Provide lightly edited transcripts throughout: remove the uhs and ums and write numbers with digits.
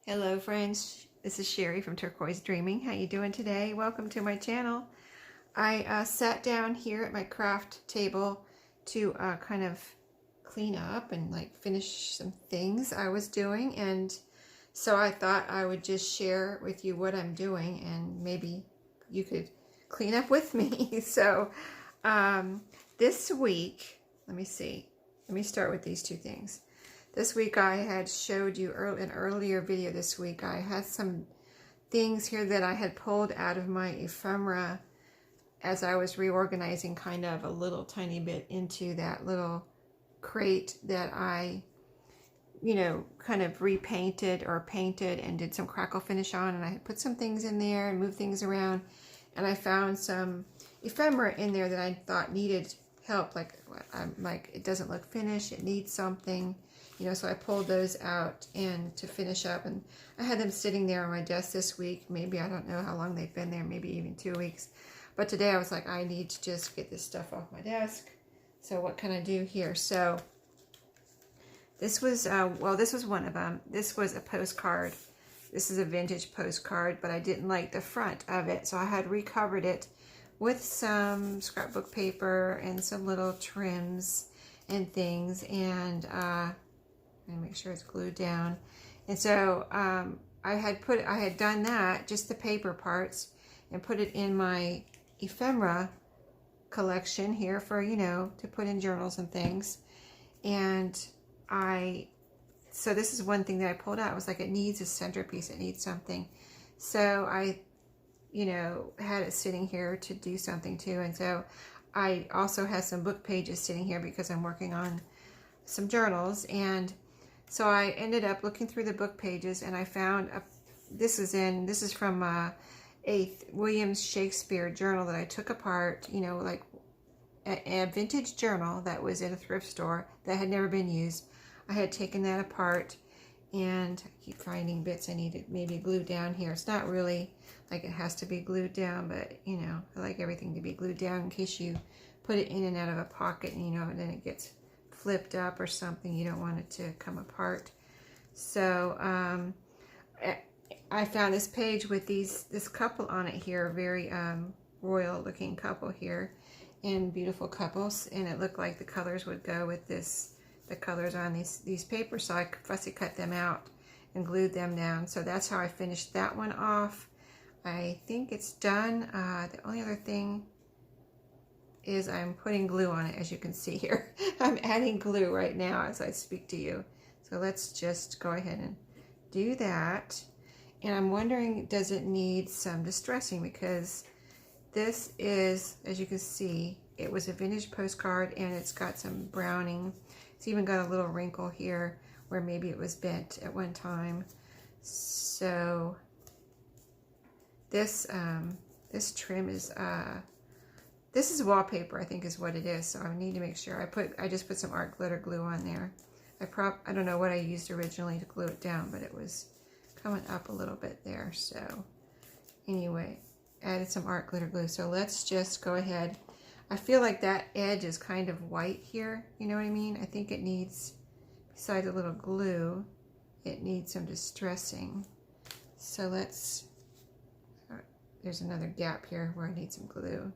Hello friends, this is Sherry from Turquoise Dreaming. How you doing today? Welcome to my channel. I sat down here at my craft table to kind of clean up and like finish some things I was doing, and so I thought I would just share with you what I'm doing and maybe you could clean up with me. So this week, let me start with these two things. This week I had showed you an earlier video this week. I had some things here that I had pulled out of my ephemera as I was reorganizing kind of a little tiny bit into that little crate that I, kind of repainted or painted and did some crackle finish on, and I had put some things in there and moved things around, and I found some ephemera in there that I thought needed help. Like it doesn't look finished, it needs something. So I pulled those out and to finish up, and I had them sitting there on my desk this week. Maybe, I don't know how long they've been there, maybe even 2 weeks. But today I was like, I need to just get this stuff off my desk. So what can I do here? So this was, this was one of them. This was a postcard. This is a vintage postcard, but I didn't like the front of it. So I had recovered it with some scrapbook paper and some little trims and things, and make sure it's glued down. And so I had done that, just the paper parts, and put it in my ephemera collection here for, to put in journals and things. And so this is one thing that I pulled out. It was like, it needs a centerpiece, it needs something. So I, had it sitting here to do something too. And so I also have some book pages sitting here because I'm working on some journals. And so I ended up looking through the book pages, and I found this is from a William Shakespeare journal that I took apart, like a vintage journal that was in a thrift store that had never been used. I had taken that apart, and I keep finding bits I needed maybe glued down here. It's not really like it has to be glued down, but I like everything to be glued down in case you put it in and out of a pocket, and then it gets flipped up or something. You don't want it to come apart. So I found this page with this couple on it here, very royal looking couple here, and beautiful couples, and it looked like the colors would go with the colors on these papers. So I fussy cut them out and glued them down. So that's how I finished that one off. I think it's done. The only other thing is I'm putting glue on it, as you can see here. I'm adding glue right now as I speak to you. So let's just go ahead and do that. And I'm wondering, does it need some distressing? Because this is, as you can see, it was a vintage postcard, and it's got some browning. It's even got a little wrinkle here where maybe it was bent at one time. So this trim is this is wallpaper, I think is what it is. So I need to make sure I just put some art glitter glue on there. I don't know what I used originally to glue it down, but it was coming up a little bit there. So anyway, added some art glitter glue. So let's just go ahead. I feel like that edge is kind of white here. You know what I mean? I think it needs, besides a little glue, it needs some distressing. So there's another gap here where I need some glue.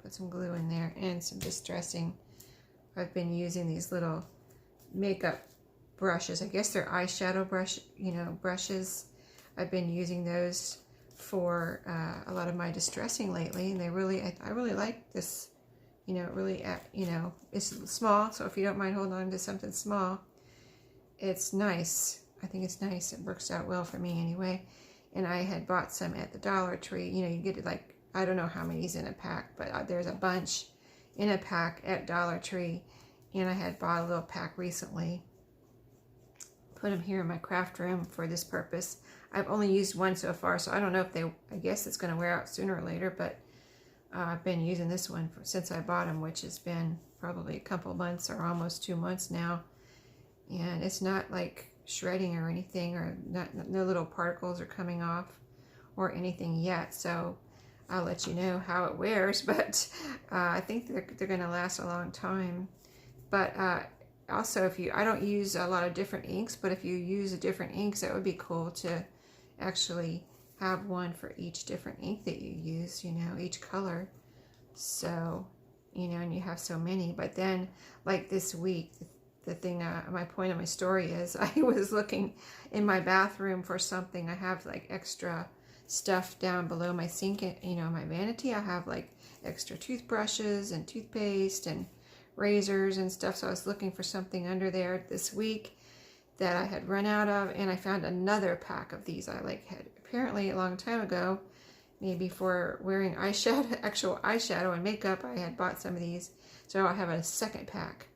Put some glue in there and some distressing. I've been using these little makeup brushes. I guess they're eyeshadow brushes. I've been using those for a lot of my distressing lately, and I really like this. It's small, so if you don't mind holding on to something small, it's nice. I think it's nice. It works out well for me anyway. And I had bought some at the Dollar Tree. You get it like, I don't know how many's in a pack, but there's a bunch in a pack at Dollar Tree, and I had bought a little pack recently. Put them here in my craft room for this purpose. I've only used one so far, so I don't know if I guess it's going to wear out sooner or later, but I've been using this one since I bought them, which has been probably a couple months or almost 2 months now. And it's not like shredding or anything, or no little particles are coming off or anything yet. So I'll let you know how it wears, but I think they're going to last a long time. But also, if you, I don't use a lot of different inks, but if you use a different inks, that would be cool to actually have one for each different ink that you use, you know, each color. So, you know, and you have so many. But then, like this week, the thing, my point of my story is I was looking in my bathroom for something. I have like extra stuff down below my sink, you know, my vanity. I have like extra toothbrushes and toothpaste and razors and stuff. So I was looking for something under there this week that I had run out of, and I found another pack of these. I like had apparently a long time ago, maybe for wearing eyeshadow, actual eyeshadow and makeup, I had bought some of these. So I have a second pack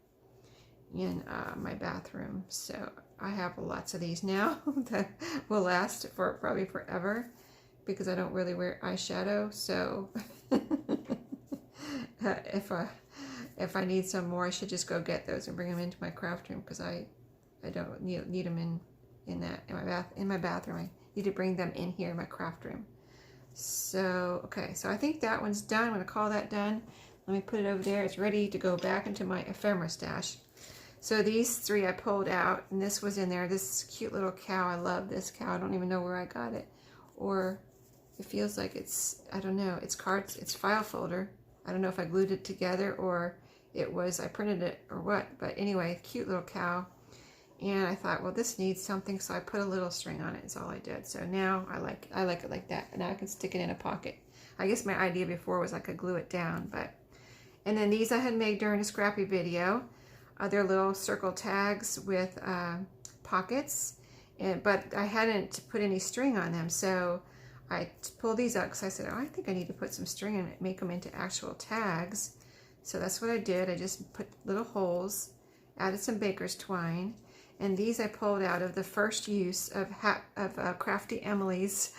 in my bathroom. So I have lots of these now that will last for probably forever because I don't really wear eyeshadow. So if I need some more, I should just go get those and bring them into my craft room, because I don't need them in my bathroom. I need to bring them in here in my craft room. So okay, so I think that one's done. I'm going to call that done. Let me put it over there. It's ready to go back into my ephemera stash. So these three I pulled out, and this was in there. This cute little cow. I love this cow. I don't even know where I got it, or it feels like it's, I don't know, it's cards, it's file folder. I don't know if I glued it together or it was, I printed it or what, but anyway, cute little cow. And I thought, well, this needs something, so I put a little string on it, is all I did. So now I like it like that. Now I can stick it in a pocket. I guess my idea before was I could glue it down, but. And then these I had made during a scrappy video. They're little circle tags with pockets, but I hadn't put any string on them, so I pulled these out because I said, oh, I think I need to put some string in it, make them into actual tags. So that's what I did. I just put little holes, added some baker's twine, and these I pulled out of the first use of Crafty Emily's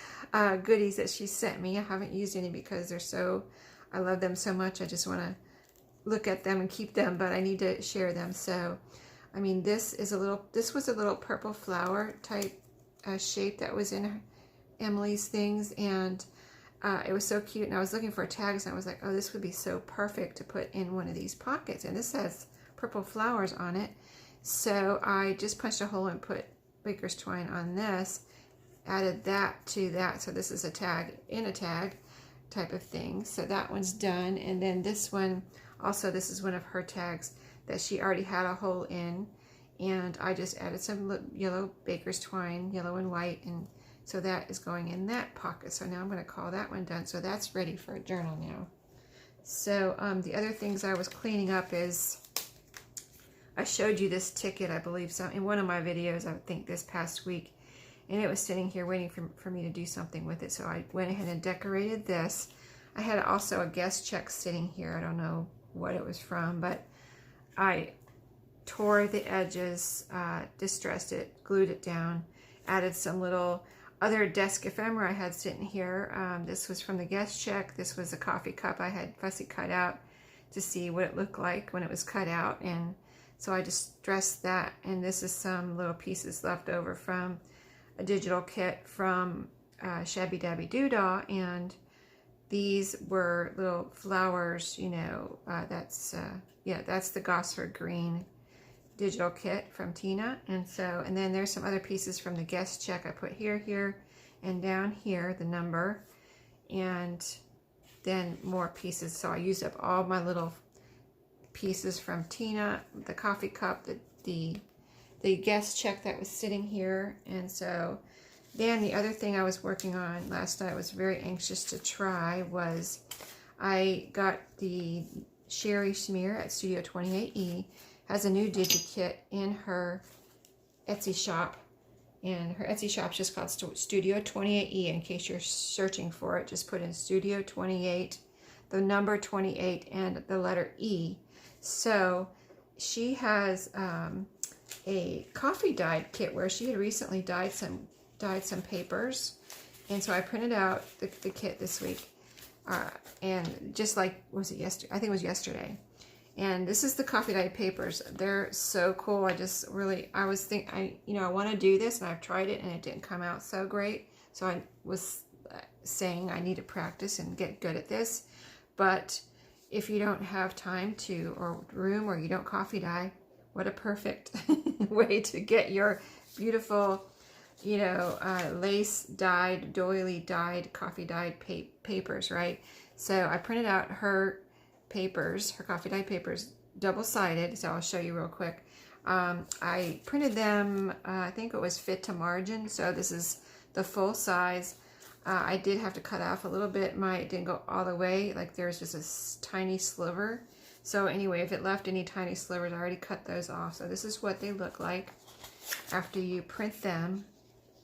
goodies that she sent me. I haven't used any because they're so, I love them so much. I just want to look at them and keep them, but I need to share them. So, I mean, this was a little purple flower type shape that was in Emily's things, and it was so cute. And I was looking for tags, and I was like, oh, this would be so perfect to put in one of these pockets. And this has purple flowers on it. So I just punched a hole and put baker's twine on this, added that to that. So this is a tag in a tag type of thing. So that one's done. And then this one, also, this is one of her tags that she already had a hole in. And I just added some yellow baker's twine, yellow and white. And so that is going in that pocket. So now I'm going to call that one done. So that's ready for a journal now. So the other things I was cleaning up is, I showed you this ticket, I believe, so in one of my videos, I think this past week, and it was sitting here waiting for me to do something with it. So I went ahead and decorated this. I had also a guest check sitting here. I don't know what it was from, but I tore the edges, distressed it, glued it down, added some little other desk ephemera I had sitting here. This was from the guest check. This was a coffee cup I had fussy cut out to see what it looked like when it was cut out, and so I just dressed that. And this is some little pieces left over from a digital kit from Shabby Dabby Doodah, and these were little flowers, you know, that's the Gosford Green digital kit from Tina. And so, and then there's some other pieces from the guest check I put here, and down here, the number, and then more pieces. So I used up all my little pieces from Tina, the coffee cup, the guest check that was sitting here. And so then the other thing I was working on last night, I was very anxious to try, was I got the Sherry Czmyr at Studio28E, has a new Digi kit in her Etsy shop, and her Etsy shop's just called Studio28E. In case you're searching for it, just put in Studio28, the number 28, and the letter E. So she has a coffee dyed kit where she had recently dyed some papers, and so I printed out the kit this week, and just like, was it yesterday? I think it was yesterday. And this is the coffee dyed papers. They're so cool. I was thinking, I want to do this, and I've tried it, and it didn't come out so great. So I was saying I need to practice and get good at this. But if you don't have time to, or room, or you don't coffee dye, What a perfect way to get your beautiful, you know, lace dyed, doily dyed, coffee dyed papers, right? So I printed out her papers, her coffee dyed papers, double-sided, so I'll show you real quick. I printed them, I think it was fit to margin, so this is the full size. I did have to cut off a little bit. It didn't go all the way, like there's just a tiny sliver. So anyway, if it left any tiny slivers, I already cut those off. So this is what they look like after you print them.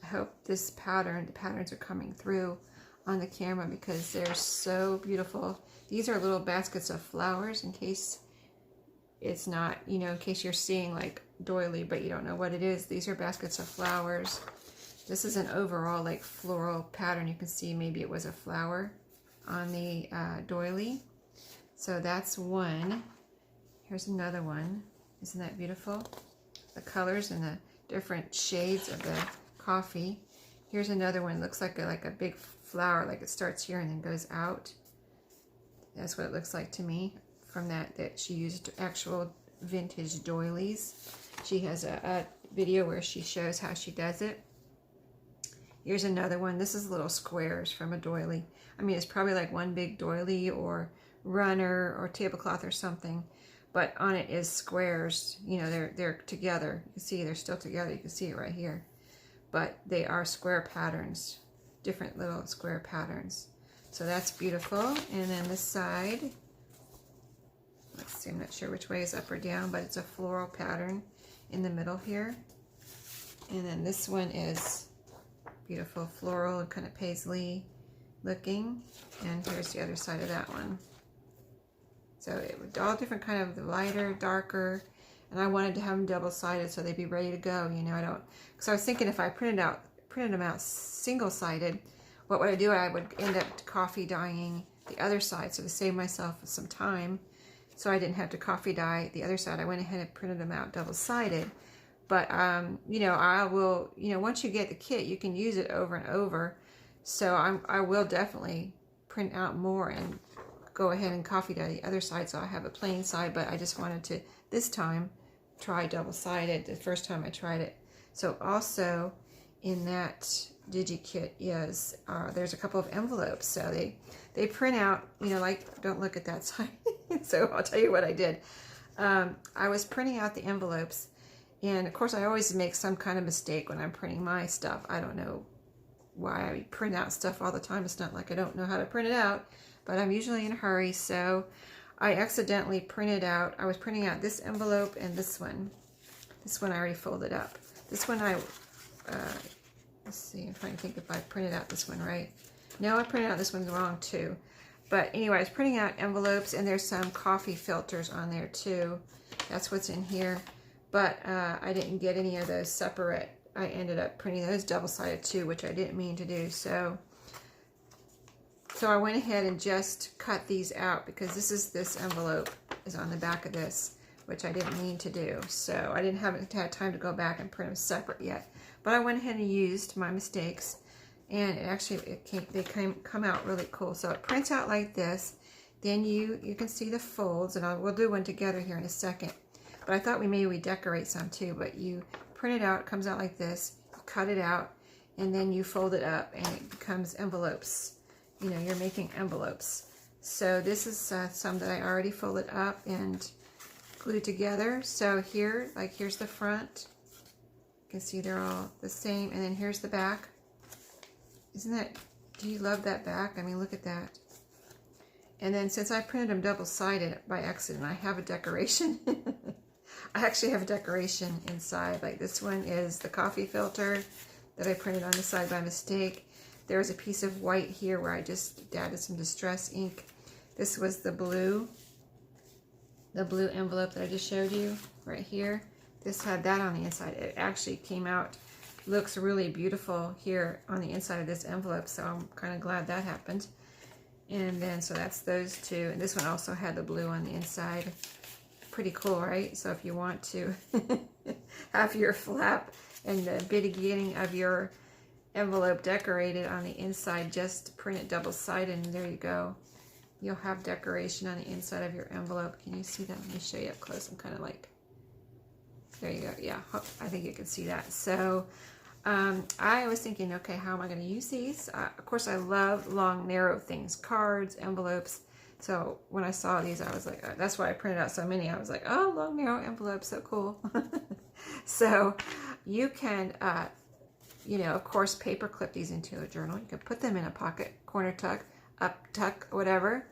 I hope the patterns are coming through on the camera because they're so beautiful. These are little baskets of flowers in case it's not, you know, in case you're seeing like doily, but you don't know what it is. These are baskets of flowers. This is an overall like floral pattern. You can see maybe it was a flower on the doily. So that's one. Here's another one. Isn't that beautiful? The colors and the different shades of the coffee. Here's another one. Looks like a big flower, like it starts here and then goes out. That's what it looks like to me from that she used actual vintage doilies. She has a video where she shows how she does it. Here's another one. This is little squares from a doily. I mean, it's probably like one big doily or runner or tablecloth or something, but on it is squares. You know, they're together. You can see they're still together. You can see it right here, but they are square patterns, different little square patterns. So that's beautiful. And then this side, let's see, I'm not sure which way is up or down, but it's a floral pattern in the middle here. And then this one is beautiful floral and kind of paisley looking. And here's the other side of that one. So it was all different kind of lighter, darker, and I wanted to have them double-sided so they'd be ready to go. You know, because I was thinking if I printed them out single-sided, what would I do? I would end up coffee dyeing the other side, so to save myself some time, so I didn't have to coffee dye the other side. I went ahead and printed them out double-sided. But you know, I will, you know, once you get the kit, you can use it over and over. So I will definitely print out more and go ahead and coffee dye the other side, so I have a plain side. But I just wanted to this time try double-sided the first time I tried it. So also in that Digi kit is there's a couple of envelopes. So they print out, you know, like, don't look at that side. So I'll tell you what I did. I was printing out the envelopes, and of course I always make some kind of mistake when I'm printing my stuff. I don't know why I print out stuff all the time. It's not like I don't know how to print it out, but I'm usually in a hurry. So I accidentally printed out, I was printing out this envelope and this one. This one I already folded up. This one let's see, I'm trying to think if I printed out this one right. No, I printed out this one wrong too. But anyway, I was printing out envelopes, and there's some coffee filters on there too. That's what's in here. But I didn't get any of those separate. I ended up printing those double-sided too, which I didn't mean to do. So I went ahead and just cut these out, because this envelope is on the back of this, which I didn't mean to do. So I didn't have time to go back and print them separate yet. But I went ahead and used my mistakes, and they come out really cool. So it prints out like this. Then you can see the folds, and we'll do one together here in a second. But I thought maybe we decorate some too. But you print it out, it comes out like this. You cut it out, and then you fold it up, and it becomes envelopes. You know, you're making envelopes. So this is some that I already folded up and glued together. So here, like here's the front. You can see they're all the same. And then here's the back. Do you love that back? I mean, look at that. And then since I printed them double-sided by accident, I have a decoration. I actually have a decoration inside. Like this one is the coffee filter that I printed on the side by mistake. There's a piece of white here where I just added some distress ink. This was the blue envelope that I just showed you right here. This had that on the inside. It actually came out, looks really beautiful here on the inside of this envelope, so I'm kind of glad that happened. And then, so that's those two. And this one also had the blue on the inside. Pretty cool, right? So if you want to have your flap and the beginning of your envelope decorated on the inside, just print it double-sided, and there you go. You'll have decoration on the inside of your envelope. Can you see that? Let me show you up close. I'm kind of like There you go. Yeah, I think you can see that. So I was thinking, okay, how am I going to use these? Of course, I love long, narrow things, cards, envelopes. So when I saw these, I was like, that's why I printed out so many. I was like, oh, long, narrow envelopes, so cool. So you can, you know, of course, paper clip these into a journal. You can put them in a pocket, corner tuck, up tuck, whatever.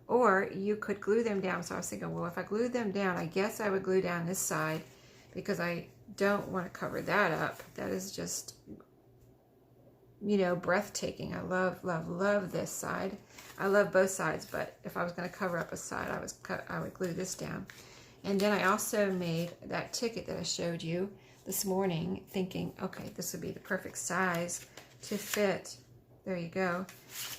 Or you could glue them down. So I was thinking, well, if I glued them down, I guess I would glue down this side because I don't want to cover that up. That is just, you know, breathtaking. I love, love, love this side. I love both sides, but if I was going to cover up a side, I would glue this down. And then I also made that ticket that I showed you this morning, thinking, okay, this would be the perfect size to fit. There you go.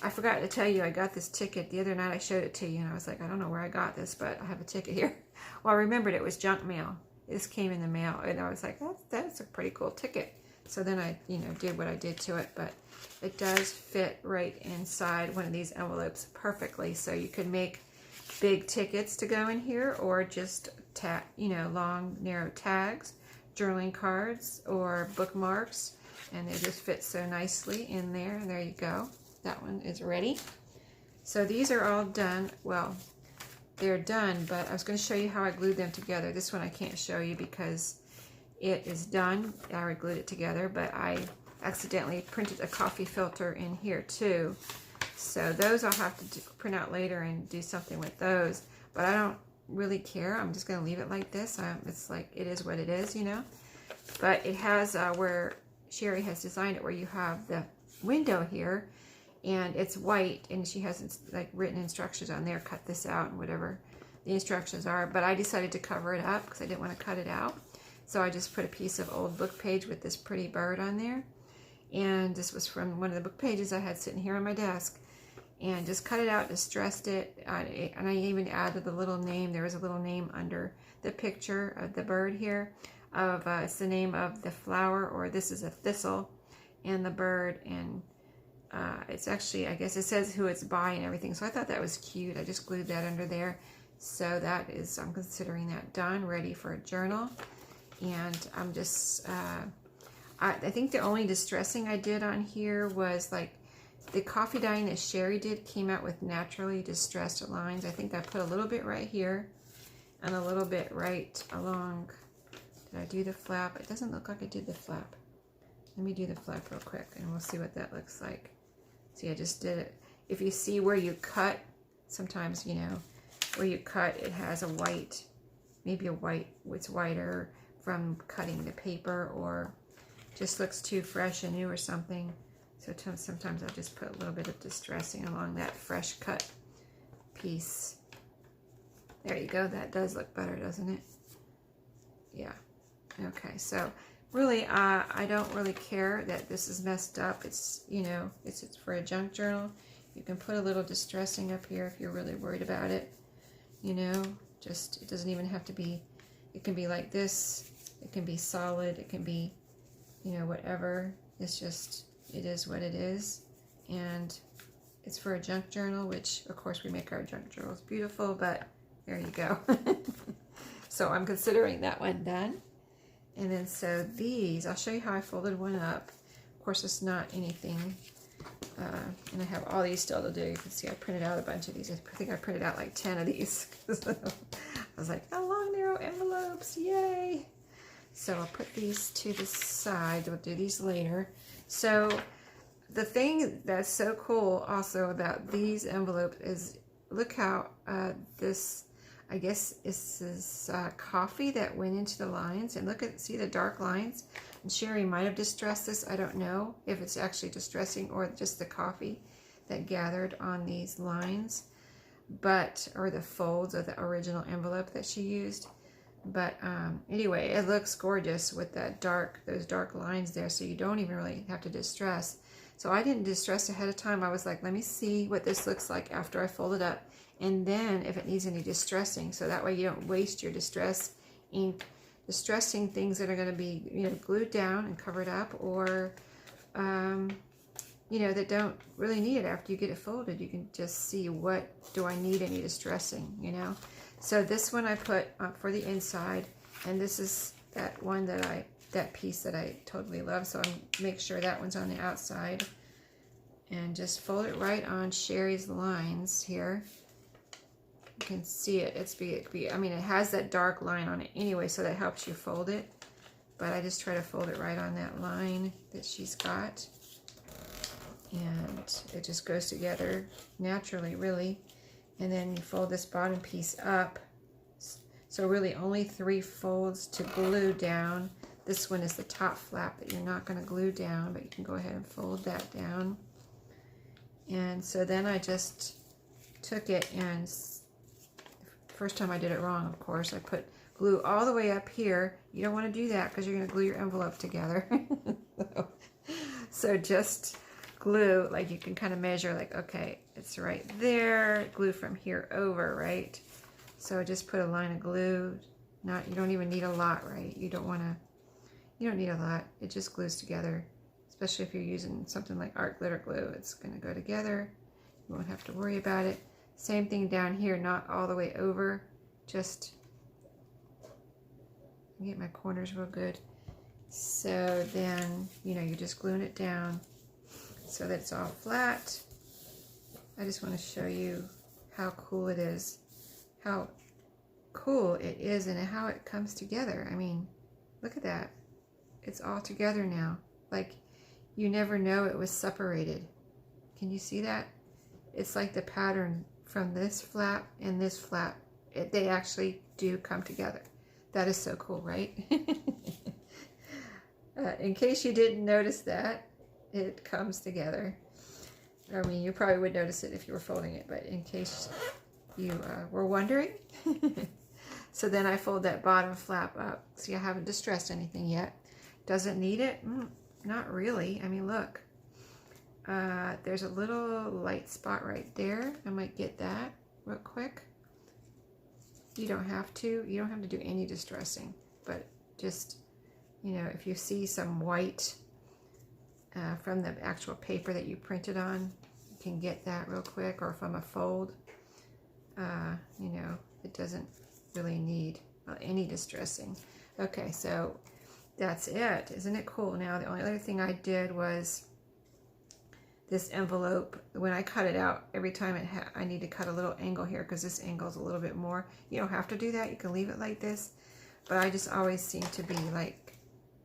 I forgot to tell you, I got this ticket the other night. I showed it to you, and I was like, I don't know where I got this, but I have a ticket here. Well, I remembered it was junk mail. This came in the mail, and I was like, that's a pretty cool ticket. So then I, you know, did what I did to it, but it does fit right inside one of these envelopes perfectly. So you could make big tickets to go in here, or just you know, long, narrow tags, journaling cards, or bookmarks. And they just fit so nicely in there. And there you go. That one is ready. So these are all done. Well, they're done, but I was going to show you how I glued them together. This one I can't show you because it is done. I already glued it together, but I accidentally printed a coffee filter in here too. So those I'll have to print out later and do something with those. But I don't really care. I'm just going to leave it like this. It's like, it is what it is, you know. But it has where Sheree has designed it, where you have the window here, and it's white, and she has like written instructions on there, cut this out and whatever the instructions are. But I decided to cover it up because I didn't want to cut it out. So I just put a piece of old book page with this pretty bird on there. And this was from one of the book pages I had sitting here on my desk. And just cut it out, distressed it, and I even added the little name. There was a little name under the picture of the bird here. It's the name of the flower, or this is a thistle, and the bird, and it's actually, I guess it says who it's by and everything. So I thought that was cute. I just glued that under there. So that is, I'm considering that done, ready for a journal. And I'm just, I think the only distressing I did on here was like the coffee dyeing that Sheree did came out with naturally distressed lines. I think I put a little bit right here and a little bit right along. Did I do the flap? It doesn't look like I did the flap. Let me do the flap real quick and we'll see what that looks like. See, I just did it. If you see where you cut, sometimes, you know, where you cut, it has a white, maybe a white, it's whiter from cutting the paper, or just looks too fresh and new or something. So sometimes I'll just put a little bit of distressing along that fresh cut piece. There you go. That does look better, doesn't it? Yeah. Okay, so really, I don't really care that this is messed up. It's, you know, it's for a junk journal. You can put a little distressing up here if you're really worried about it. You know, just, it doesn't even have to be, it can be like this. It can be solid. It can be, you know, whatever. It's just, it is what it is. And it's for a junk journal, which, of course, we make our junk journals beautiful, but there you go. So I'm considering that one done. And then so these, I'll show you how I folded one up. Of course, it's not anything. And I have all these still to do. You can see I printed out a bunch of these. I think I printed out like 10 of these. I was like, oh, long, narrow envelopes, yay. So I'll put these to the side. We'll do these later. So the thing that's so cool also about these envelopes is, look how this, I guess this is coffee that went into the lines, and look at, see the dark lines? And Sheree might have distressed this. I don't know if it's actually distressing or just the coffee that gathered on these lines, but, or the folds of the original envelope that she used. But anyway, it looks gorgeous with that dark, those dark lines there, so you don't even really have to distress. So I didn't distress ahead of time. I was like, let me see what this looks like after I fold it up. And then if it needs any distressing, so that way you don't waste your distress ink distressing things that are going to be, you know, glued down and covered up, or you know, that don't really need it after you get it folded. You can just see, what do I need any distressing, you know. So this one I put for the inside, and this is that one that piece that I totally love. So I'm make sure that one's on the outside. And just fold it right on Sherry's lines here. You can see it. I mean, it has that dark line on it anyway, so that helps you fold it. But I just try to fold it right on that line that she's got. And it just goes together naturally, really. And then you fold this bottom piece up. So really only 3 folds to glue down. This one is the top flap that you're not going to glue down, but you can go ahead and fold that down. And so then I just took it, and first time I did it wrong, of course. I put glue all the way up here. You don't want to do that because you're going to glue your envelope together. So just glue, like you can kind of measure, like, okay, it's right there. Glue from here over, right? So just put a line of glue. You don't even need a lot, right? You don't need a lot. It just glues together. Especially if you're using something like art glitter glue, it's going to go together. You won't have to worry about it. Same thing down here, not all the way over. Just get my corners real good. So then, you're just gluing it down so that it's all flat. I just want to show you how cool it is. How cool it is and how it comes together. I mean, look at that. It's all together now. Like, you never know it was separated. Can you see that? It's like the pattern from this flap and this flap. They actually do come together. That is so cool, right? In case you didn't notice that, it comes together. I mean, you probably would notice it if you were folding it, but in case you were wondering. So then I fold that bottom flap up. See, I haven't distressed anything yet. Doesn't need it? Not really. I mean, look. There's a little light spot right there. I might get that real quick. You don't have to. You don't have to do any distressing. But just, if you see some white from the actual paper that you printed on, you can get that real quick. Or from a fold. It doesn't really need any distressing. Okay, so that's it. Isn't it cool? Now, the only other thing I did was this envelope. When I cut it out, every time I need to cut a little angle here because this angle is a little bit more. You don't have to do that. You can leave it like this. But I just always seem to be like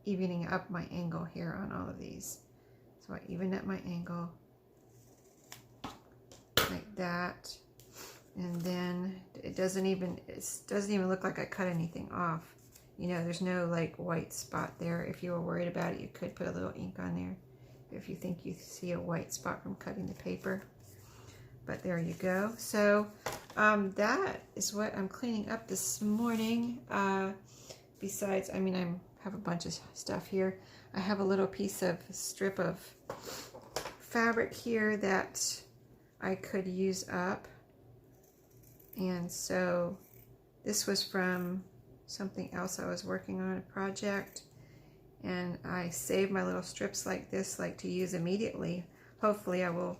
evening up my angle here on all of these. So I even up my angle like that. And then it doesn't even look like I cut anything off. There's no like white spot there. If you were worried about it, you could put a little ink on there if you think you see a white spot from cutting the paper. But there you go. So that is what I'm cleaning up this morning. Besides, I mean, I have a bunch of stuff here. I have a little strip of fabric here that I could use up. And so this was from something else I was working on, a project. And I save my little strips like this, like to use immediately. Hopefully I will,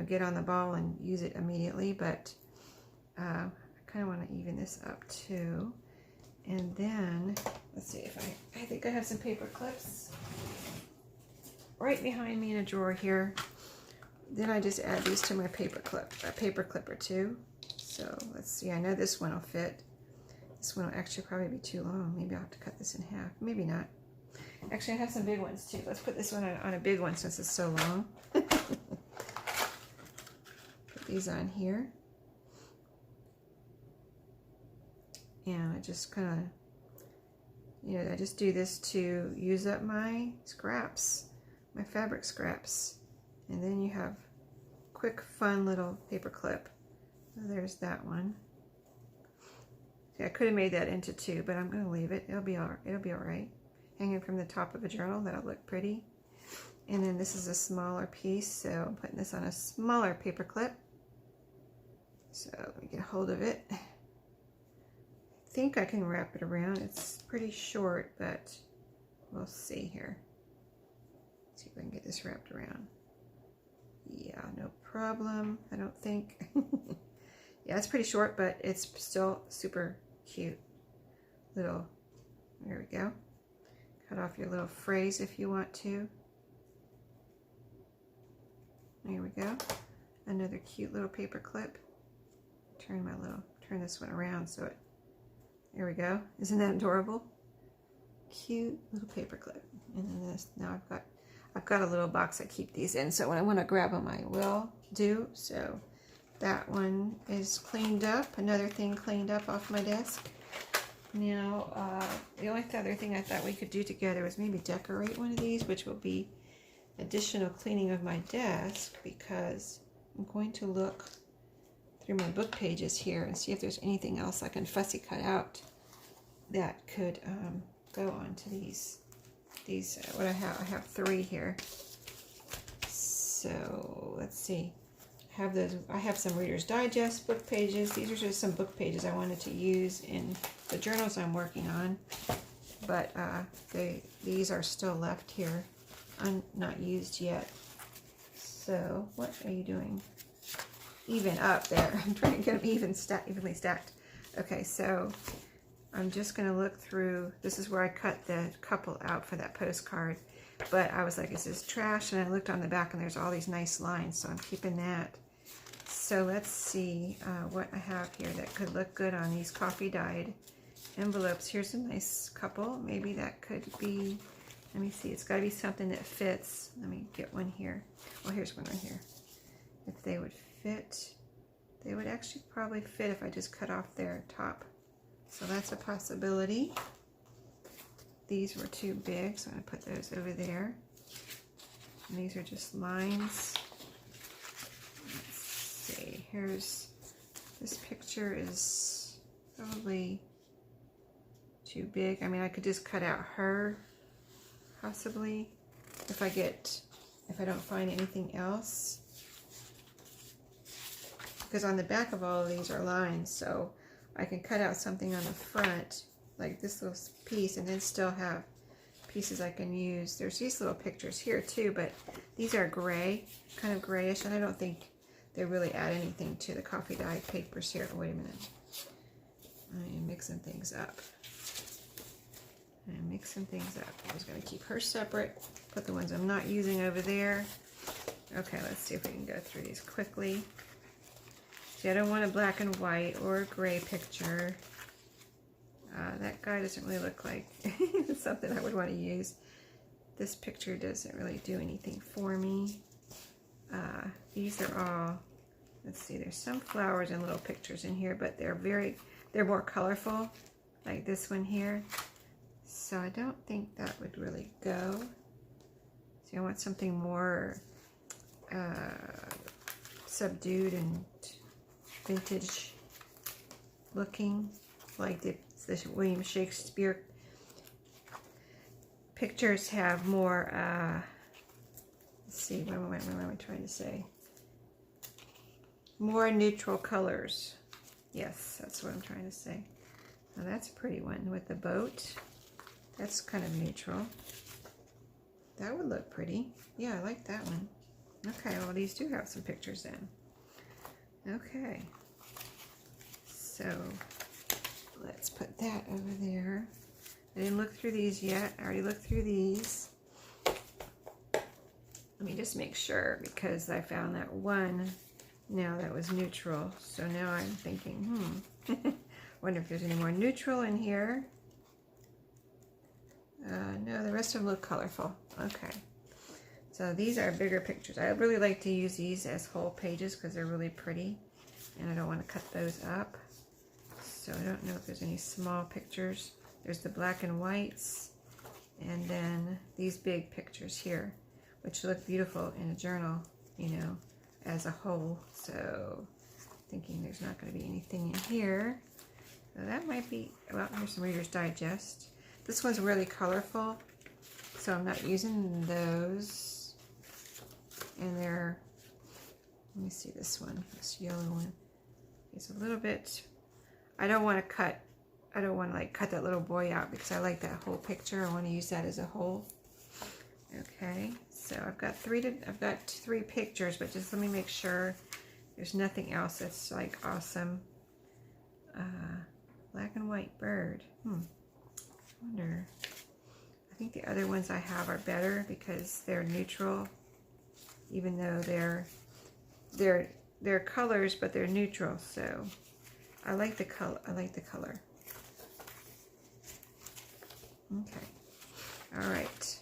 get on the ball and use it immediately. But I kind of want to even this up too. And then, let's see if I think I have some paper clips right behind me in a drawer here. Then I just add these to my paper clip or two. So let's see, I know this one will fit. This one will actually probably be too long. Maybe I'll have to cut this in half. Maybe not. Actually, I have some big ones too. Let's put this one on a big one since it's so long. Put these on here. And I just kind of, I just do this to use up my scraps, my fabric scraps. And then you have quick, fun little paper clip. There's that one. See, I could have made that into 2, but I'm going to leave it. It'll be all right. Hanging from the top of a journal, that'll look pretty. And then this is a smaller piece, so I'm putting this on a smaller paper clip. So let me get a hold of it. I think I can wrap it around. It's pretty short, but we'll see here. Let's see if I can get this wrapped around. Yeah, no problem, I don't think. Yeah, it's pretty short, but it's still super cute little There we go. Cut off your little phrase if you want to. There we go. Another cute little paper clip. Turn this one around so it, there we go. Isn't that adorable? Cute little paper clip. And then this, now I've got a little box I keep these in, so when I want to grab them I will do. So that one is cleaned up. Another thing cleaned up off my desk. Now, the only other thing I thought we could do together was maybe decorate one of these, which will be additional cleaning of my desk, because I'm going to look through my book pages here and see if there's anything else I can fussy cut out that could go onto these. What I have 3 here. So let's see. I have some Reader's Digest book pages. These are just some book pages I wanted to use in the journals I'm working on, but these are still left here, not used yet. So what are you doing? Even up there. I'm trying to get them evenly stacked. Okay, so I'm just going to look through. This is where I cut the couple out for that postcard, but I was like, is this trash? And I looked on the back and there's all these nice lines, so I'm keeping that. So let's see what I have here that could look good on these coffee dyed envelopes. Here's a nice couple. Maybe that could be, let me see, it's got to be something that fits. Let me get one here. Well, here's one right here. If they would fit, they would actually probably fit if I just cut off their top. So that's a possibility. These were too big, so I'm going to put those over there. And these are just lines. Here's, this picture is probably too big. I mean, I could just cut out her, possibly, if I don't find anything else. Because on the back of all of these are lines, so I can cut out something on the front, like this little piece, and then still have pieces I can use. There's these little pictures here too, but these are gray, kind of grayish, and I don't think they really add anything to the coffee dye papers here. Wait a minute. I am mixing things up. I was going to keep her separate. Put the ones I'm not using over there. Okay, let's see if we can go through these quickly. See, I don't want a black and white or a gray picture. That guy doesn't really look like something I would want to use. This picture doesn't really do anything for me. These are all, let's see, there's some flowers and little pictures in here, but they're more colorful, like this one here. So I don't think that would really go. See, I want something more subdued and vintage looking, like the William Shakespeare pictures have more, let's see, what am I trying to say? More neutral colors. Yes, that's what I'm trying to say. Now that's a pretty one with the boat. That's kind of neutral. That would look pretty. Yeah, I like that one. Okay, well these do have some pictures then. Okay. So let's put that over there. I didn't look through these yet. I already looked through these. Let me just make sure, because I found that one now that was neutral. So now I'm thinking, wonder if there's any more neutral in here. No, the rest of them look colorful. Okay. So these are bigger pictures. I really like to use these as whole pages because they're really pretty. And I don't want to cut those up. So I don't know if there's any small pictures. There's the black and whites. And then these big pictures here, which look beautiful in a journal, you know, as a whole. So thinking there's not going to be anything in here. So that might be, well, here's some Reader's Digest. This one's really colorful, so I'm not using those. And they're, let me see this one, this yellow one. It's a little bit, I don't want to like cut that little boy out because I like that whole picture. I want to use that as a whole. Okay, so I've got three pictures, but just let me make sure there's nothing else that's like awesome. Black and white bird. wonder. I think the other ones I have are better because they're neutral, even though they're colors, but they're neutral. So I like the color. I like the color. Okay. All right.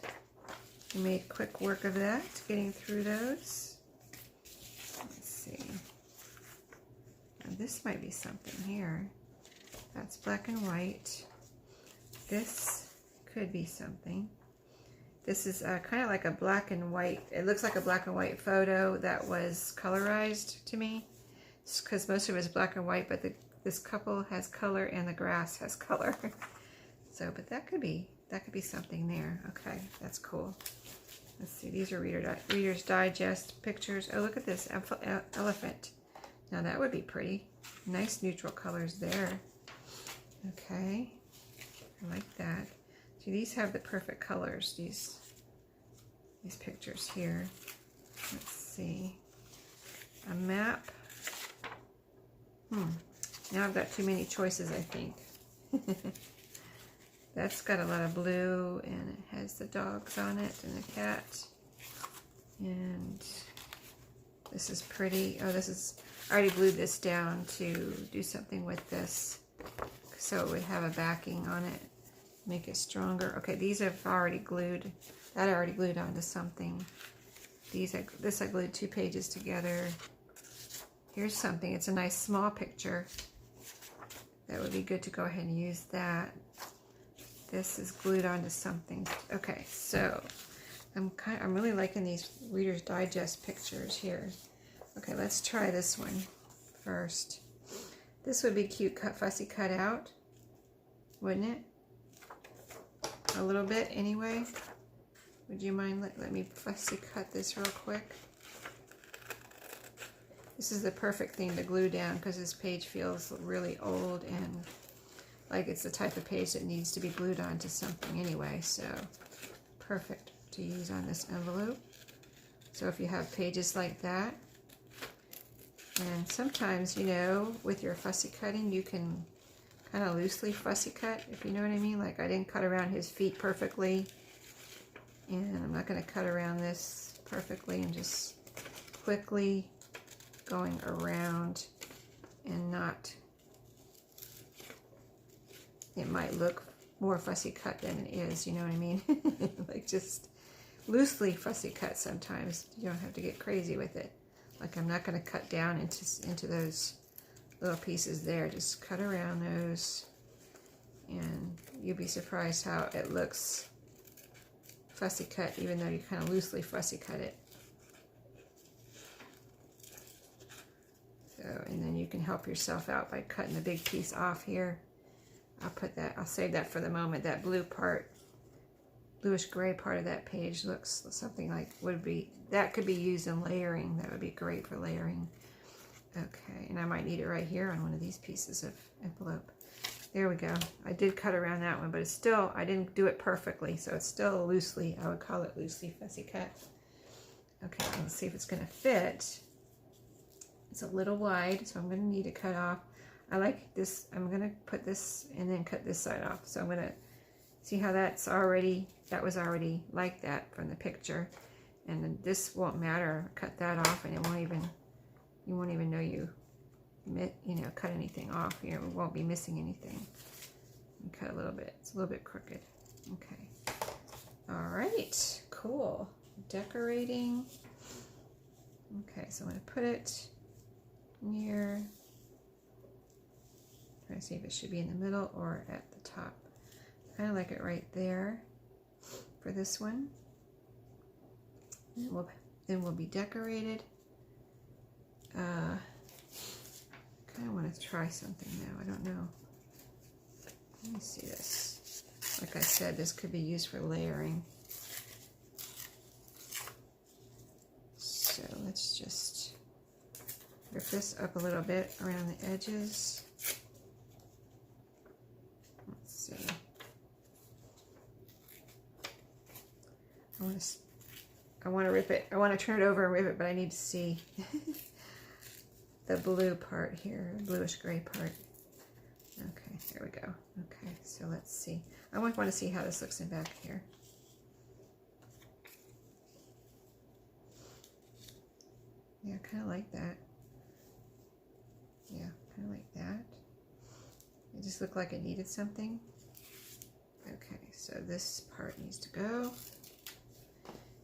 We made quick work of that, getting through those. Let's see. Now this might be something here. That's black and white. This could be something. This is kind of like a black and white. It looks like a black and white photo that was colorized to me, because most of it is black and white, but this couple has color and the grass has color. So, but that could be something there. Okay, that's cool. Let's see. These are Reader's Digest pictures. Oh, look at this elephant. Now that would be pretty. Nice neutral colors there. Okay, I like that. See, these have the perfect colors. These pictures here. Let's see. A map. Now I've got too many choices, I think. That's got a lot of blue, and it has the dogs on it and the cat. And this is pretty. Oh, this is, I already glued this down to do something with this, so it would have a backing on it, make it stronger. Okay, these have already glued. That I already glued onto something. This I glued 2 pages together. Here's something. It's a nice small picture. That would be good to go ahead and use that. This is glued onto something. Okay, so I'm really liking these Reader's Digest pictures here. Okay, let's try this one first. This would be cute, fussy cut out, wouldn't it? A little bit anyway. Would you mind let me fussy cut this real quick? This is the perfect thing to glue down because this page feels really old and like it's the type of page that needs to be glued onto something anyway. So perfect to use on this envelope. So if you have pages like that, and sometimes, you know, with your fussy cutting, you can kind of loosely fussy cut, if you know what I mean. Like I didn't cut around his feet perfectly, and I'm not going to cut around this perfectly. I'm just quickly going around and not, it might look more fussy cut than it is, you know what I mean? Like just loosely fussy cut sometimes. You don't have to get crazy with it. Like I'm not going to cut down into those little pieces there. Just cut around those, and you'll be surprised how it looks fussy cut, even though you kind of loosely fussy cut it. So, and then you can help yourself out by cutting a big piece off here. I'll save that for the moment. That blue part, bluish gray part of that page looks something like that could be used in layering. That would be great for layering. Okay, and I might need it right here on one of these pieces of envelope. There we go. I did cut around that one, but it's still, I didn't do it perfectly, so it's still loosely, I would call it loosely fussy cut. Okay, let's see if it's going to fit. It's a little wide, so I'm going to need to cut off. I like this. I'm going to put this and then cut this side off. So I'm going to see how that was already like that from the picture. And then this won't matter. Cut that off, and you won't even know you cut anything off. You won't be missing anything. And cut a little bit. It's a little bit crooked. Okay. All right. Cool. Decorating. Okay, so I'm going to put it near. Trying to see if it should be in the middle or at the top. Kind of like it right there for this one. And then we'll be decorated. Kind of want to try something now. I don't know. Let me see this. Like I said, this could be used for layering. So let's just rip this up a little bit around the edges. Let's see. I want to rip it. I want to turn it over and rip it, but I need to see the blue part here, bluish gray part. Okay, here we go. Okay, so let's see. I want to see how this looks in back here. Yeah, kind of like that. Yeah, kind of like that. It just looked like it needed something. Okay, so this part needs to go.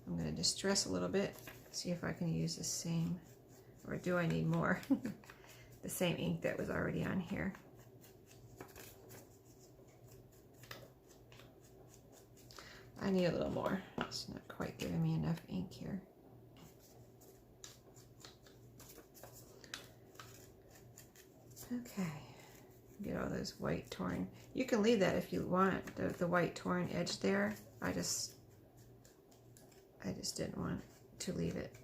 I'm going to distress a little bit, see if I can use the same, or do I need more? The same ink that was already on here. I need a little more. It's not quite giving me enough ink here. Okay, get all those white torn. You can leave that if you want, the white torn edge there. I just didn't want to leave it.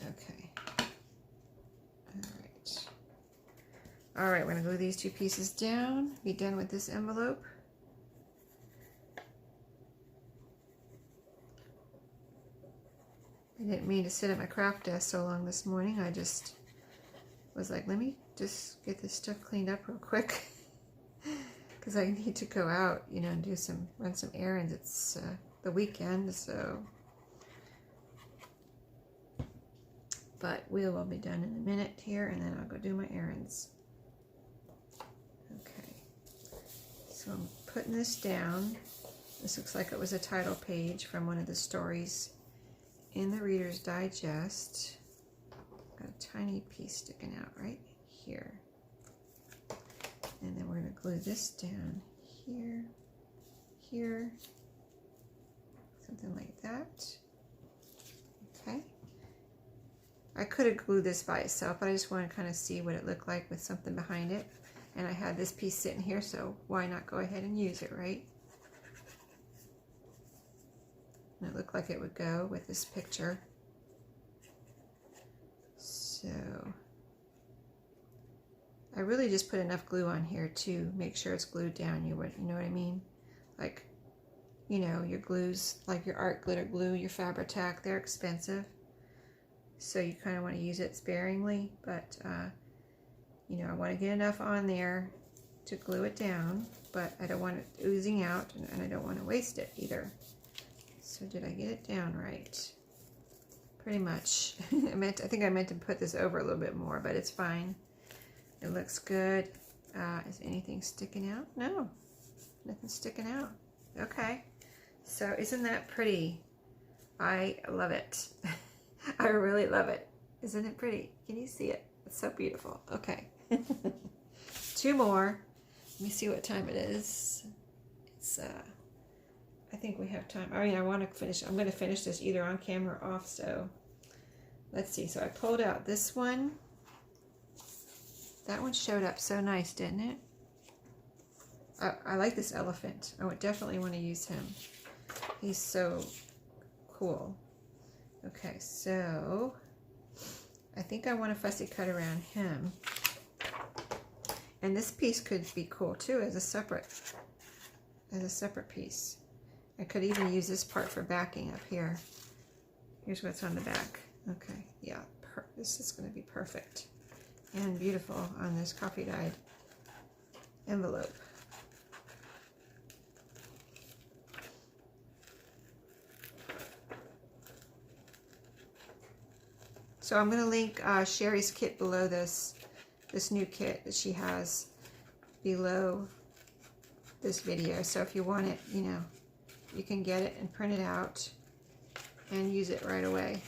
Okay. All right, we're gonna glue these two pieces down, be done with this envelope. I didn't mean to sit at my craft desk so long this morning. I just was like, let me just get this stuff cleaned up real quick because I need to go out, you know, and run some errands. It's the weekend, so. But we will be done in a minute here, and then I'll go do my errands. Okay, so I'm putting this down. This looks like it was a title page from one of the stories in the Reader's Digest. Got a tiny piece sticking out right here. And then we're going to glue this down here, here, something like that. Okay. I could have glued this by itself, but I just want to kind of see what it looked like with something behind it. And I had this piece sitting here, so why not go ahead and use it, right? And it looked like it would go with this picture. So I really just put enough glue on here to make sure it's glued down. You know what I mean? Like, you know, your glues, like your art glitter glue, your Fabri-Tac, they're expensive. So you kind of want to use it sparingly, but you know, I want to get enough on there to glue it down, but I don't want it oozing out, and I don't want to waste it either. So did I get it down right? Pretty much. I think I meant to put this over a little bit more, but it's fine. It looks good. Is anything sticking out? No, nothing's sticking out. Okay, so isn't that pretty? I love it. I really love it. Isn't it pretty? Can you see it? It's so beautiful. Okay. Two more. Let me see what time it is. It's I think we have time. I mean, I want to finish. I'm going to finish this either on camera or off, so let's see. So I pulled out this one. That one showed up so nice, didn't it? I like this elephant. I would definitely want to use him. He's so cool. Okay, so I think I want a fussy cut around him. And this piece could be cool too as a separate piece. I could even use this part for backing up here. Here's what's on the back. Okay, yeah, this is going to be perfect and beautiful on this coffee dyed envelope. So I'm going to link Sherry's kit below this new kit that she has below this video. So if you want it, you know, you can get it and print it out and use it right away.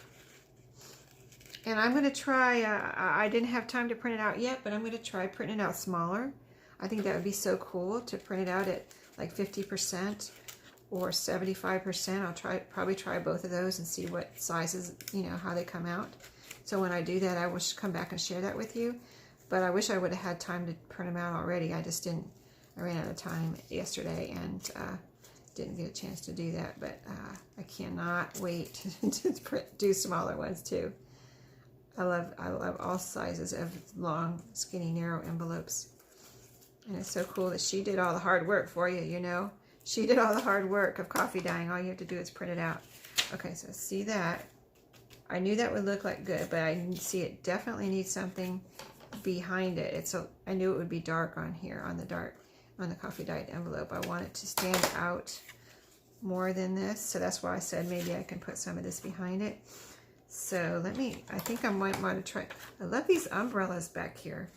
And I'm going to try, I didn't have time to print it out yet, but I'm going to try printing it out smaller. I think that would be so cool to print it out at like 50% or 75%. I'll probably try both of those and see what sizes, you know, how they come out. So when I do that, I will come back and share that with you. But I wish I would have had time to print them out already. I just didn't. I ran out of time yesterday and didn't get a chance to do that. But I cannot wait to do smaller ones too. I love all sizes of long, skinny, narrow envelopes. And it's so cool that she did all the hard work for you, you know. She did all the hard work of coffee dyeing. All you have to do is print it out. Okay, so see that. I knew that would look like good, but I see it definitely needs something behind it. I knew it would be dark on here, on the coffee dyed envelope. I want it to stand out more than this, so that's why I said maybe I can put some of this behind it. So I think I might want to try. I love these umbrellas back here,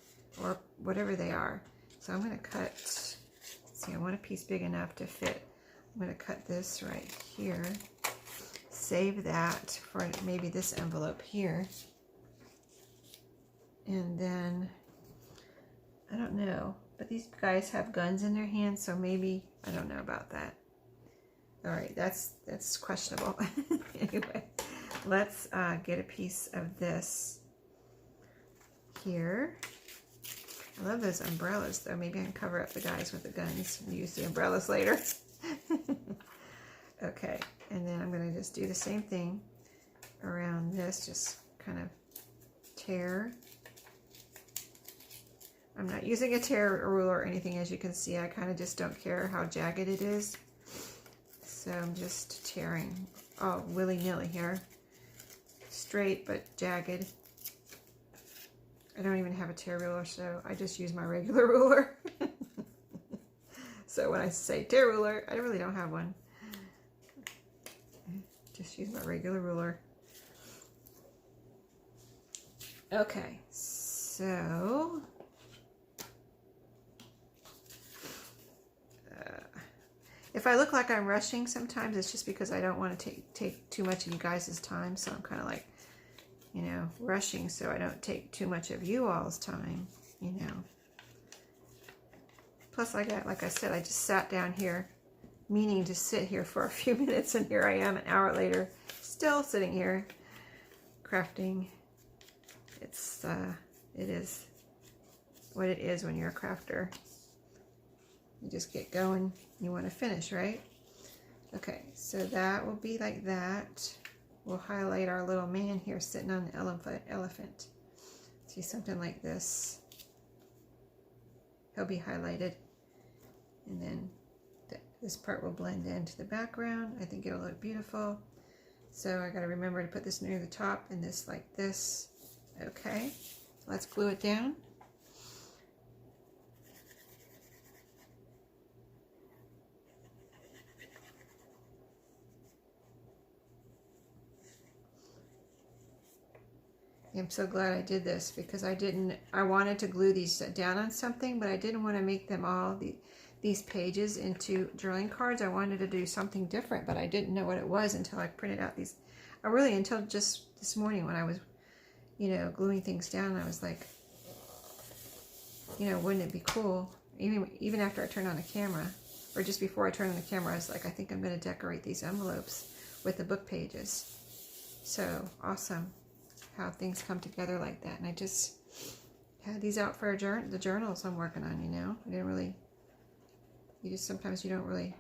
or whatever they are. So I'm going to cut, let's see, I want a piece big enough to fit. I'm going to cut this right here. Save that for maybe this envelope here. And then, I don't know, but these guys have guns in their hands, so maybe, I don't know about that. All right, that's questionable. Anyway, let's get a piece of this here. I love those umbrellas, though. Maybe I can cover up the guys with the guns and use the umbrellas later. Okay, and then I'm going to just do the same thing around this, just kind of tear. I'm not using a tear ruler or anything, as you can see. I kind of just don't care how jagged it is. So I'm just tearing, oh, willy-nilly here. Straight, but jagged. I don't even have a tear ruler, so I just use my regular ruler. So when I say tear ruler, I really don't have one. Just use my regular ruler. Okay, so if I look like I'm rushing sometimes, it's just because I don't want to take too much of you guys' time. So I'm kind of like, you know, rushing so I don't take too much of you all's time, you know. Plus like I said, I just sat down here meaning to sit here for a few minutes, and here I am an hour later, still sitting here crafting. It is what it is when you're a crafter. You just get going. You want to finish, right? Okay, so that will be like that. We'll highlight our little man here sitting on the elephant. See, something like this. He'll be highlighted. And then this part will blend into the background. I think it'll look beautiful. So I got to remember to put this near the top and this like this. Okay, let's glue it down. I'm so glad I did this, because I wanted to glue these down on something, but I didn't want to make them all, these pages into drawing cards. I wanted to do something different, but I didn't know what it was until I printed out these. Until just this morning when I was, you know, gluing things down, I was like, you know, wouldn't it be cool? Even after I turned on the camera, or just before I turned on the camera, I was like, I think I'm going to decorate these envelopes with the book pages. So awesome how things come together like that. And I just had these out for the journals I'm working on, you know. I didn't really, sometimes you don't really,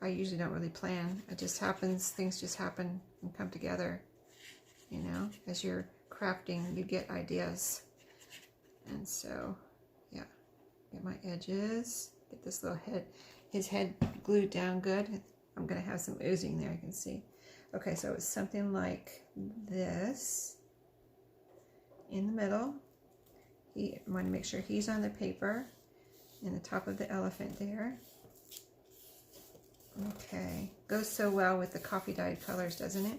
I usually don't really plan. It just happens, things just happen and come together, you know. As you're crafting, you get ideas. And so, yeah, get my edges, get this little head, his head glued down good. I'm going to have some oozing there, you can see. Okay, so it's something like this. In the middle, I want to make sure he's on the paper, in the top of the elephant there. Okay, goes so well with the coffee dyed colors, doesn't it?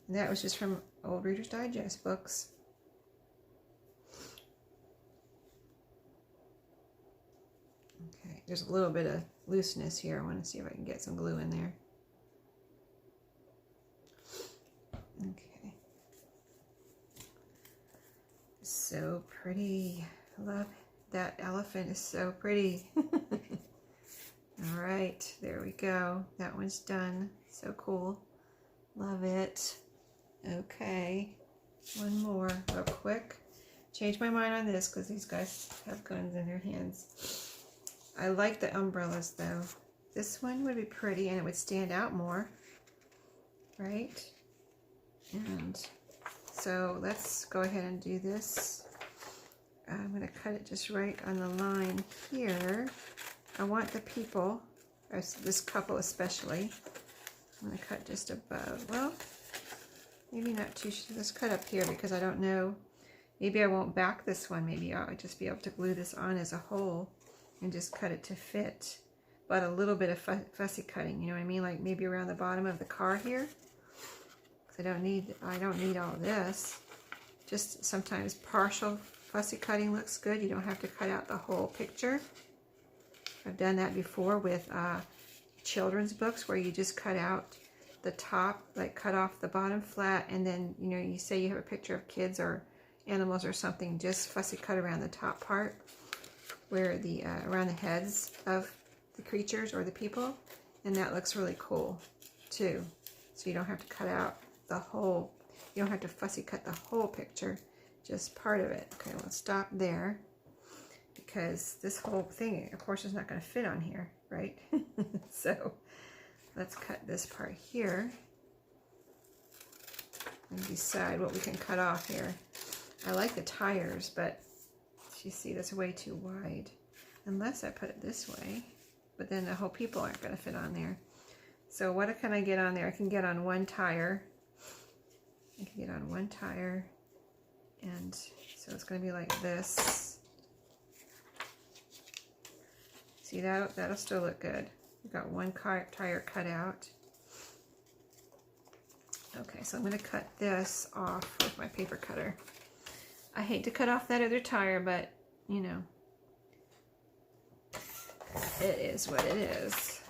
And that was just from old Reader's Digest books. Okay, there's a little bit of looseness here. I want to see if I can get some glue in there. Okay. So pretty. Love that elephant, is so pretty. All right, there we go. That one's done. So cool. Love it. Okay, one more real quick. Change my mind on this because these guys have guns in their hands. I like the umbrellas though. This one would be pretty and it would stand out more, right? And so let's go ahead and do this. I'm going to cut it just right on the line here. I want the people, or this couple especially, I'm going to cut just above. Well, maybe not too, let's cut up here because I don't know. Maybe I won't back this one. Maybe I'll just be able to glue this on as a whole and just cut it to fit. But a little bit of fussy cutting, you know what I mean? Like maybe around the bottom of the car here. I don't need all this. Just sometimes partial fussy cutting looks good. You don't have to cut out the whole picture. I've done that before with children's books where you just cut out the top, like cut off the bottom flat, and then, you know, you say you have a picture of kids or animals or something, just fussy cut around the top part where the around the heads of the creatures or the people, and that looks really cool too. So you don't have to cut out the whole, you don't have to fussy cut the whole picture, just part of it. Okay, let's stop there because this whole thing, of course, is not going to fit on here, right? So let's cut this part here and decide what we can cut off here. I like the tires, but you see that's way too wide. Unless I put it this way, but then the whole people aren't going to fit on there. So what can I get on there? I can get on one tire. I can get on one tire, and so it's going to be like this. See, that'll still look good. We've got one tire cut out. Okay, so I'm going to cut this off with my paper cutter. I hate to cut off that other tire, but, you know, it is what it is.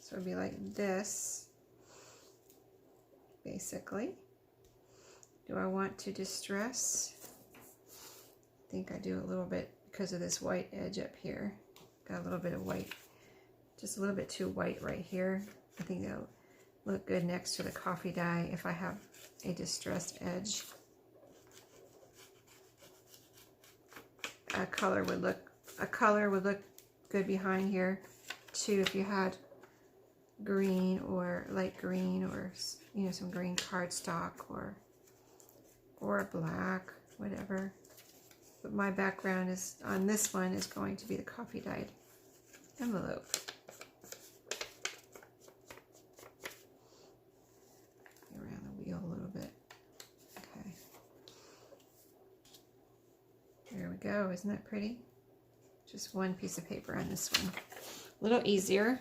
So it'll be like this, basically. Do I want to distress? I think I do a little bit because of this white edge up here. Got a little bit of white, just a little bit too white right here. I think that'll look good next to the coffee dye if I have a distressed edge. A color would look good behind here too if you had green or light green, or, you know, some green cardstock or black, whatever. But my background is on this one is going to be the coffee dyed envelope. Around the wheel a little bit. Okay. There we go. Isn't that pretty? Just one piece of paper on this one. A little easier.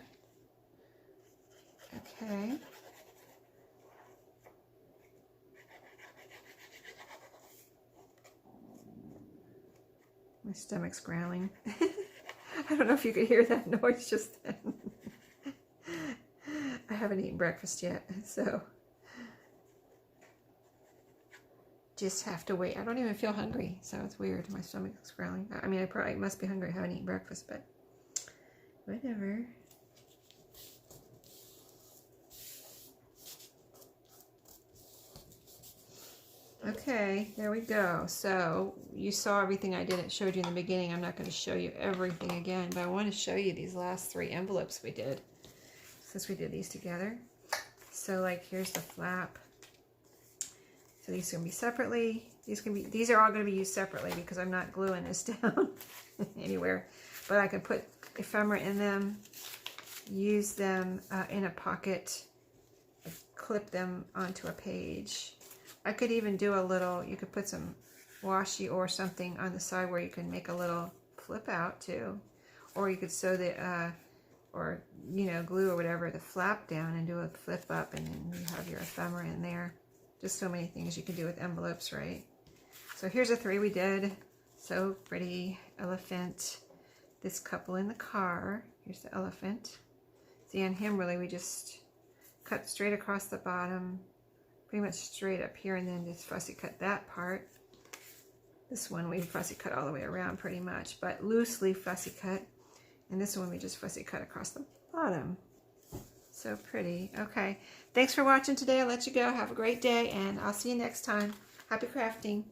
Okay. My stomach's growling. I don't know if you could hear that noise just then. I haven't eaten breakfast yet, so just have to wait. I don't even feel hungry, so it's weird. My stomach's growling. I mean, I probably must be hungry. I haven't eaten breakfast, but whatever. Okay, there we go. So you saw everything I did. It showed you in the beginning. I'm not going to show you everything again, but I want to show you these last 3 envelopes we did since we did these together. So like here's the flap. So these are going to be separately. These are all going to be used separately because I'm not gluing this down anywhere. But I can put ephemera in them, use them in a pocket, clip them onto a page. I could even do a little, you could put some washi or something on the side where you can make a little flip out too. Or you could sew the, or, you know, glue or whatever, the flap down and do a flip up, and then you have your ephemera in there. Just so many things you can do with envelopes, right? So here's the 3 we did. So pretty. Elephant. This couple in the car. Here's the elephant. See, on him really we just cut straight across the bottom. Pretty much straight up here, and then just fussy cut that part. This one we fussy cut all the way around pretty much, but loosely fussy cut. And this one we just fussy cut across the bottom. So pretty. Okay. Thanks for watching today. I'll let you go. Have a great day, and I'll see you next time. Happy crafting.